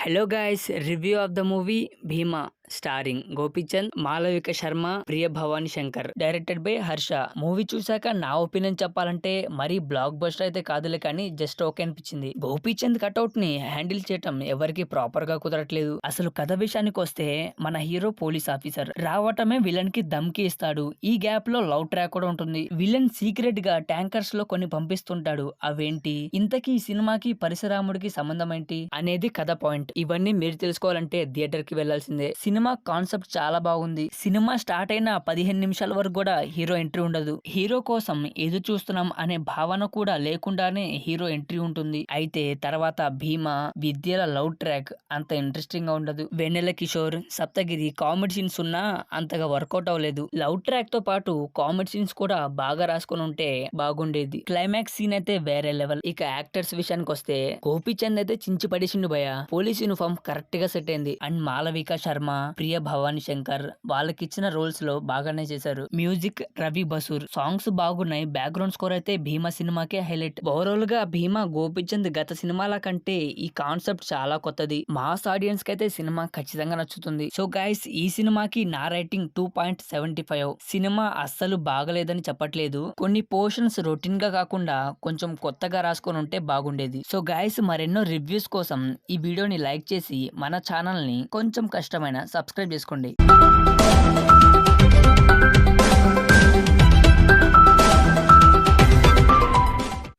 Hello guys, review of the movie Bhima starring Gopichand, Malavika Sharma, Priya Bhavani Shankar, directed by Harsha. Movie చూసాక నా opinion చెప్పాలంటే మరీ బ్లాక్ బస్టర్ అయితే కాదులే, కానీ జస్ట్ ఓకే అనిపించింది. గోపీచంద్ కటౌట్ ని హ్యాండిల్ చేయటం ఎవరికి ప్రాపర్ గా కుదరట్లేదు. అసలు కథ విషయానికి వస్తే మన హీరో పోలీస్ ఆఫీసర్ రావటమే విలన్ కి దమ్కి ఇస్తాడు. ఈ గ్యాప్ లో లవ్ ట్రాక్ కూడా ఉంటుంది. విలన్ సీక్రెట్ గా ట్యాంకర్స్ లో కొన్ని పంపిస్తుంటాడు. అవేంటి, ఇంతకీ ఈ సినిమాకి పరశురాముడికి సంబంధం ఏంటి అనేది కథ పాయింట్. ఇవన్నీ మీరు తెలుసుకోవాలంటే థియేటర్ కి వెళ్లాల్సిందే. సినిమా కాన్సెప్ట్ చాలా బాగుంది. సినిమా స్టార్ట్ అయిన 15 నిమిషాల వరకు కూడా హీరో ఎంట్రీ ఉండదు. హీరో కోసం ఎదురు చూస్తున్నాం అనే భావన కూడా లేకుండానే హీరో ఎంట్రీ ఉంటుంది. అయితే తర్వాత భీమా, విద్యల లవ్ ట్రాక్ అంత ఇంట్రెస్టింగ్ గా ఉండదు. వెన్నెల కిషోర్, సప్తగిరి కామెడీ సీన్స్ ఉన్నా అంతగా వర్కౌట్ అవ్వలేదు. లవ్ ట్రాక్ తో పాటు కామెడీ సీన్స్ కూడా బాగా రాసుకుని ఉంటే బాగుండేది. క్లైమాక్స్ సీన్ అయితే వేరే లెవెల్. ఇక యాక్టర్స్ విషయానికి వస్తే గోపీచంద్ అయితే చించి పడేసిండు భయ. పోలీస్ యూనిఫామ్ కరెక్ట్ గా సెట్ అయింది. అండ్ మాలవిక శర్మ, ప్రియ భవాని శంకర్ వాళ్ళకిచ్చిన రోల్స్ లో బాగానే చేశారు. మ్యూజిక్ రవి బసూర్, సాంగ్స్ బాగున్నాయి. బ్యాక్గ్రౌండ్ స్కోర్ అయితే భీమా సినిమాకే హైలైట్. ఓవరాల్ గా భీమా గోపీచంద్ గత సినిమాల కంటే ఈ కాన్సెప్ట్ చాలా కొత్తది. మాస్ ఆడియన్స్ కి అయితే సినిమా ఖచ్చితంగా నచ్చుతుంది. సో గైస్, ఈ సినిమాకి నా రేటింగ్ 2.75. సినిమా అస్సలు బాగలేదని చెప్పట్లేదు. కొన్ని పోర్షన్స్ రొటీన్ గా కాకుండా కొంచెం కొత్తగా రాసుకొని ఉంటే బాగుండేది. సో గైస్, మరెన్నో రివ్యూస్ కోసం ఈ వీడియోని లైక్ చేసి మన ఛానల్ ని కొంచెం కష్టమైన సబ్స్క్రైబ్ చేసుకోండి.